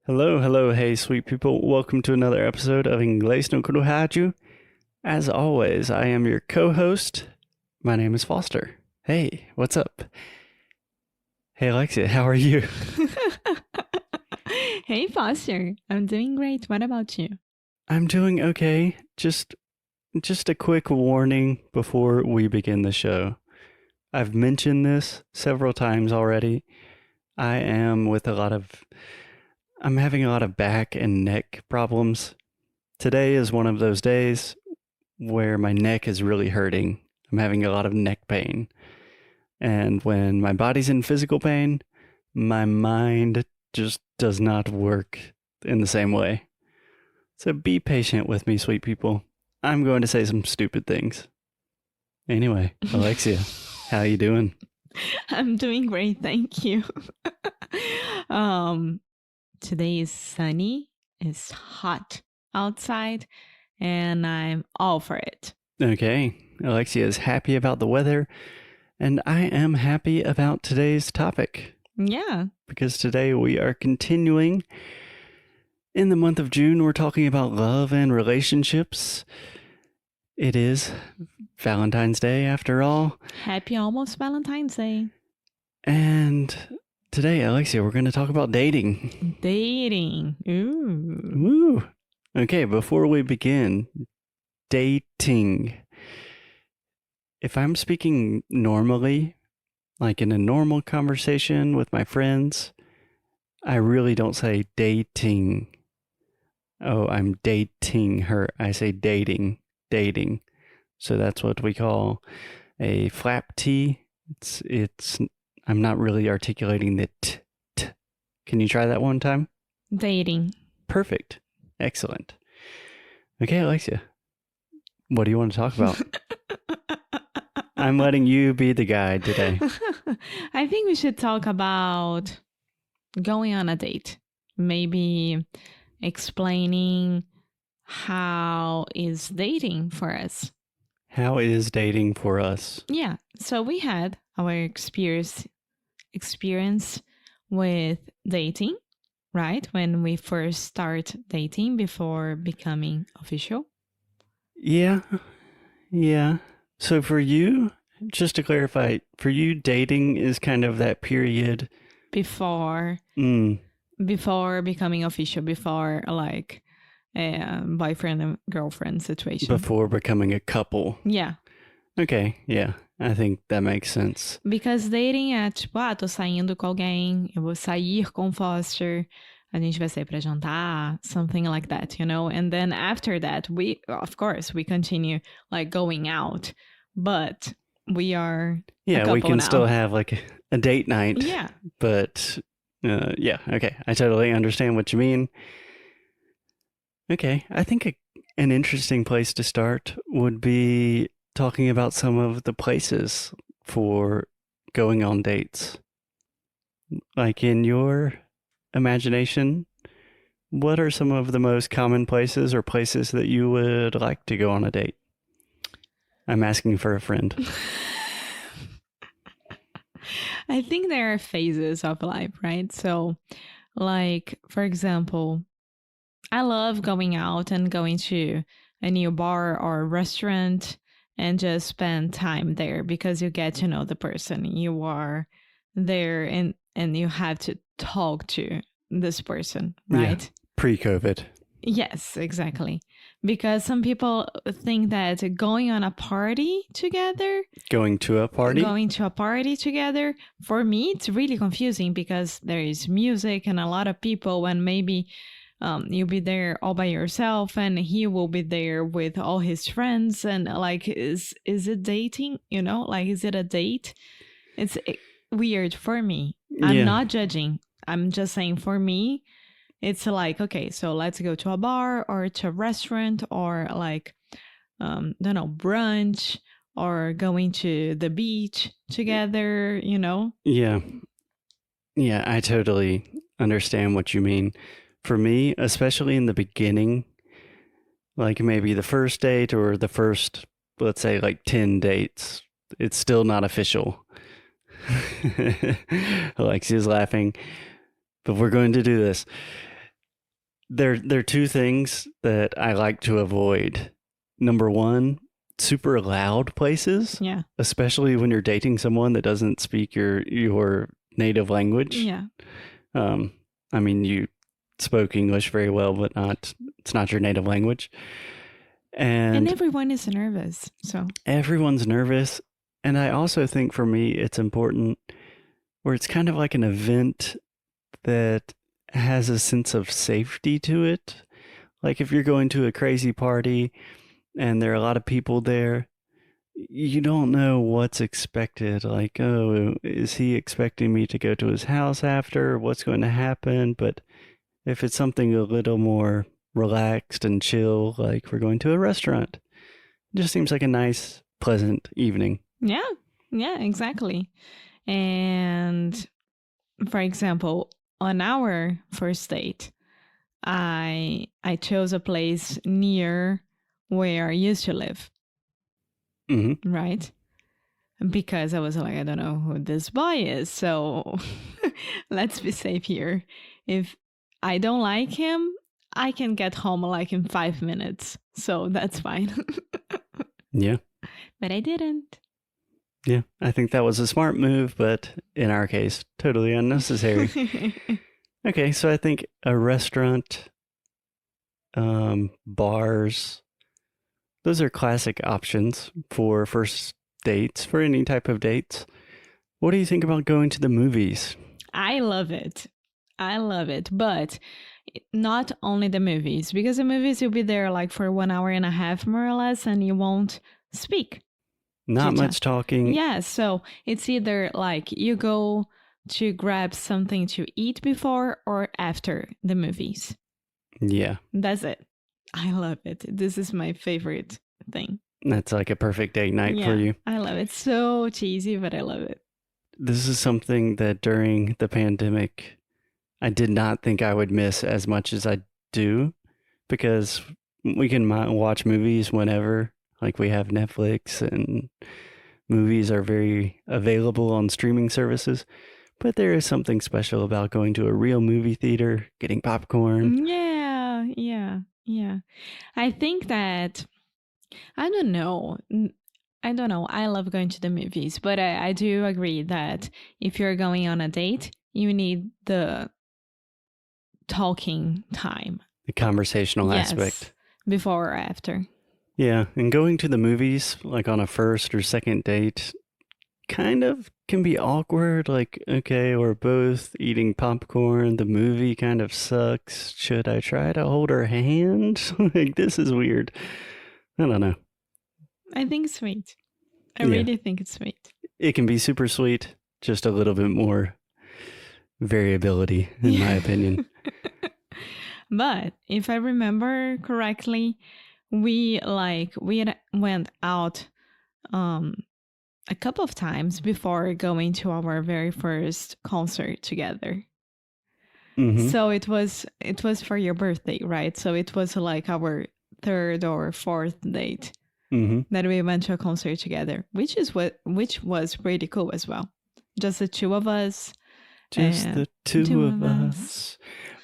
Hello, hello, hey, sweet people. Welcome to another episode of Inglês no Rádio. As always, I am your co-host. My name is Foster. Hey, what's up? Hey, Alexia, how are you? Hey, Foster. I'm doing great. What about you? I'm doing okay. Just a quick warning before we begin the show. I've mentioned this several times already. I'm having a lot of back and neck problems. Today is one of those days where my neck is really hurting. I'm having a lot of neck pain. And when my body's in physical pain, my mind just does not work in the same way. So be patient with me, sweet people. I'm going to say some stupid things. Anyway, Alexia, how you doing? I'm doing great, thank you. Today is sunny, it's hot outside, and I'm all for it. Okay, Alexia is happy about the weather, and I am happy about today's topic. Yeah. Because today we are continuing. In the month of June, we're talking about love and relationships. It is Valentine's Day, after all. Happy almost Valentine's Day. And today, Alexia, we're going to talk about dating. Dating. Ooh. Woo. Okay, before we begin, dating. If I'm speaking normally, like in a normal conversation with my friends, I really don't say dating. Oh, I'm dating her. I say dating. So that's what we call a flap T. I'm not really articulating the t. Can you try that one time? Dating. Perfect. Excellent. Okay, Alexia, what do you want to talk about? I'm letting you be the guide today. I think we should talk about going on a date. Maybe explaining how is dating for us. How is dating for us? Yeah. So we had our experience with dating, right? When we first start dating before becoming official. Yeah. So for you, just to clarify, for you, dating is kind of that period before becoming official, before like a boyfriend and girlfriend situation. Before becoming a couple. Yeah. Okay, yeah. I think that makes sense. Because dating é tipo, tô saindo com alguém, eu vou sair com Foster, a gente vai sair pra jantar, something like that, you know? And then after that, we continue like going out, but we are yeah, we can still have like a date night. Yeah. But yeah, okay. I totally understand what you mean. Okay, I think an interesting place to start would be talking about some of the places for going on dates. Like in your imagination, what are some of the most common places or places that you would like to go on a date? I'm asking for a friend. I think there are phases of life, right? So, like, for example, I love going out and going to a new bar or restaurant and just spend time there because you get to know the person. You are there and you have to talk to this person, right? Yeah, pre-COVID. Yes, exactly. Because some people think that going to a party together, for me, it's really confusing because there is music and a lot of people, and maybe you'll be there all by yourself and he will be there with all his friends, and like, is it dating? You know, like, is it a date? It's weird for me. I'm not judging. I'm just saying, for me, it's like, okay, so let's go to a bar or to a restaurant or like, don't know, brunch or going to the beach together, you know? Yeah, I totally understand what you mean. For me, especially in the beginning, like maybe the first date or the first, let's say like 10 dates, it's still not official. Alexia's laughing, but we're going to do this. there are two things that I like to avoid. Number one, super loud places, Yeah. especially when you're dating someone that doesn't speak your native language. Yeah. Um, I mean, you spoke English very well, but it's not your native language. And And everyone is nervous. So, everyone's nervous. And I also think for me, it's important where it's kind of like an event that has a sense of safety to it. Like if you're going to a crazy party and there are a lot of people there, you don't know what's expected. Like, oh, is he expecting me to go to his house after? What's going to happen? But if it's something a little more relaxed and chill, like we're going to a restaurant, it just seems like a nice, pleasant evening. yeah. Yeah, exactly. And for example, on our first date, I chose a place near where I used to live, Mm-hmm. right? Because I was like, I don't know who this boy is, so let's be safe here. If I don't like him, I can get home like in 5 minutes, so that's fine. Yeah. But I didn't. Yeah. I think that was a smart move, but in our case, totally unnecessary. Okay. So I think a restaurant, bars, those are classic options for first dates, for any type of dates. What do you think about going to the movies? I love it. I love it. But not only the movies, because the movies you'll be there like for 1 hour and a half, more or less, and you won't speak. Not Chit-chat. much talking. Yeah, so it's either like you go to grab something to eat before or after the movies. Yeah. That's it. I love it. This is my favorite thing. That's like a perfect date night Yeah, for you. I love it. So cheesy, but I love it. This is something that during the pandemic, I did not think I would miss as much as I do because we can watch movies whenever. Like we have Netflix and movies are very available on streaming services. But there is something special about going to a real movie theater, getting popcorn. Yeah, yeah, yeah. I think that, I don't know. I don't know. I love going to the movies, but I do agree that if you're going on a date, you need the talking time. The conversational Yes, aspect. before or after. Yeah, and going to the movies, like on a first or second date, kind of can be awkward. Like, okay, we're both eating popcorn. The movie kind of sucks. Should I try to hold her hand? Like, this is weird. I don't know. I think it's sweet. I Yeah. really think it's sweet. It can be super sweet, just a little bit more variability, in my opinion. But if I remember correctly, we went out a couple of times before going to our very first concert together. Hmm. So it was for your birthday, right? So it was like our third or fourth date Hmm. that we went to a concert together, which was pretty cool as well. Just the two of us. Just the two of us.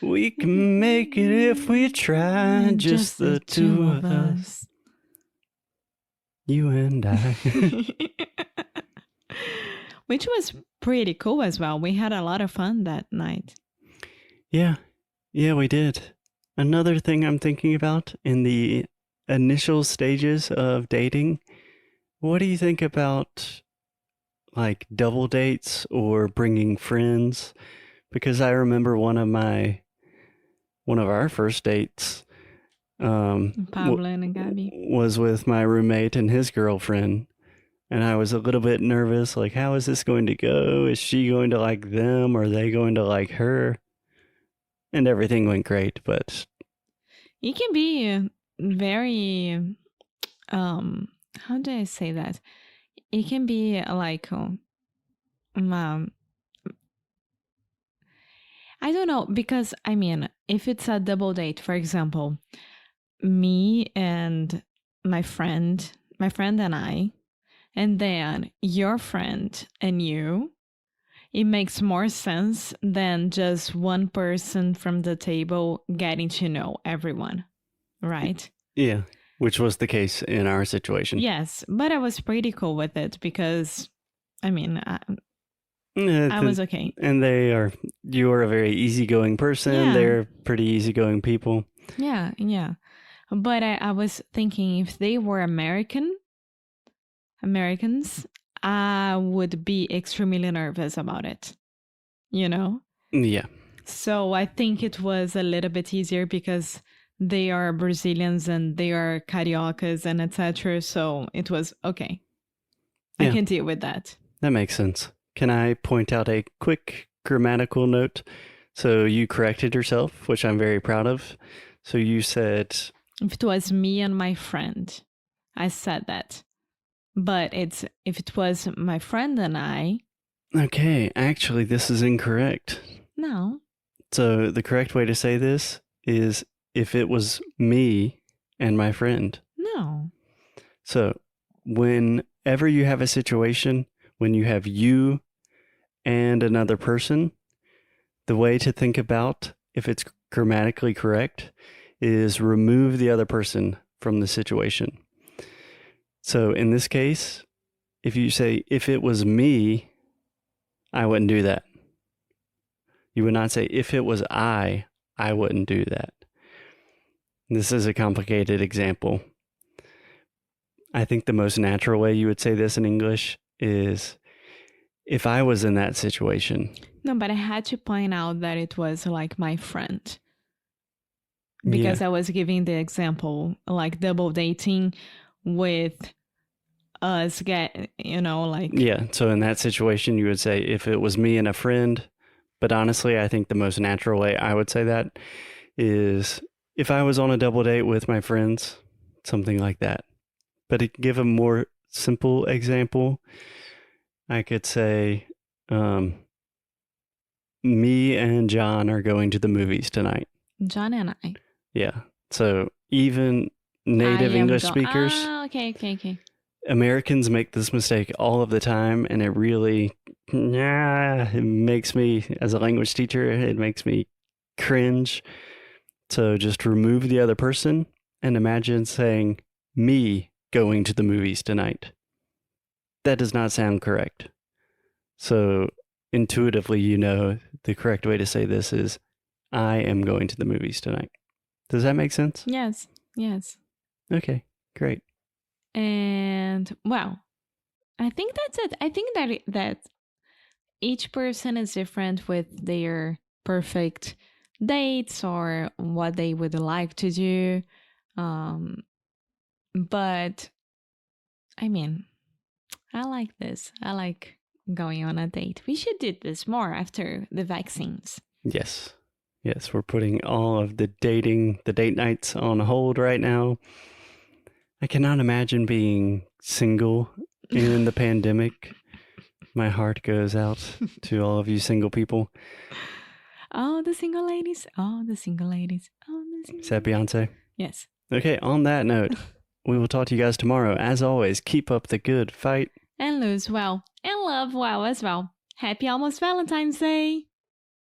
We can make it if we try. Just the two of us. You and I. Which was pretty cool as well. We had a lot of fun that night. Yeah, we did. Another thing I'm thinking about in the initial stages of dating, what do you think about like double dates or bringing friends? Because I remember one of our first dates Pablo and Gabby. was with my roommate and his girlfriend. And I was a little bit nervous, like, how is this going to go? Is she going to like them? Or are they going to like her? And everything went great, but It can be very, how do I say that? It can be like, I don't know, because I mean, if it's a double date, for example, me and my friend and I, and then your friend and you, it makes more sense than just one person from the table getting to know everyone, right? Yeah, which was the case in our situation. Yes, but I was pretty cool with it because, I mean, Yeah, I was okay. And you're a very easygoing person. Yeah. They're pretty easygoing people. Yeah, yeah. But I was thinking if they were Americans, I would be extremely nervous about it, you know? Yeah. So I think it was a little bit easier because they are Brazilians and they are cariocas and etc. So it was okay. I Yeah. can deal with that. That makes sense. Can I point out a quick grammatical note? So you corrected yourself, which I'm very proud of. So you said, If it was me and my friend, I said that. But if it was my friend and I, okay, actually, this is incorrect. no. So the correct way to say this is if it was me and my friend. No. So whenever you have a situation, when you have you and another person, the way to think about if it's grammatically correct is remove the other person from the situation. So in this case, if you say, if it was me, I wouldn't do that. You would not say, if it was I wouldn't do that. This is a complicated example. I think the most natural way you would say this in English is, if I was in that situation. No, but I had to point out that it was like my friend. Because I was giving the example, like double dating with us Yeah, so in that situation, you would say, if it was me and a friend. But honestly, I think the most natural way I would say that is, if I was on a double date with my friends, something like that. But to give a more simple example, I could say, me and John are going to the movies tonight. John and I. Yeah. So even native English speakers. Okay. Americans make this mistake all of the time, and it really, it makes me, as a language teacher, it makes me cringe. So just remove the other person and imagine saying, me going to the movies tonight. That does not sound correct. So intuitively, you know, the correct way to say this is, I am going to the movies tonight. Does that make sense? Yes. Okay, great. And well, I think that's it. I think that each person is different with their perfect dates or what they would like to do. But I mean, I like this. I like going on a date. We should do this more after the vaccines. Yes, we're putting all of the date nights on hold right now. I cannot imagine being single in the pandemic. My heart goes out to all of you single people. Oh, the single ladies. Is that Beyonce? Yes. Okay, on that note, we will talk to you guys tomorrow. As always, keep up the good fight. And lose well. And love well as well. Happy almost Valentine's Day.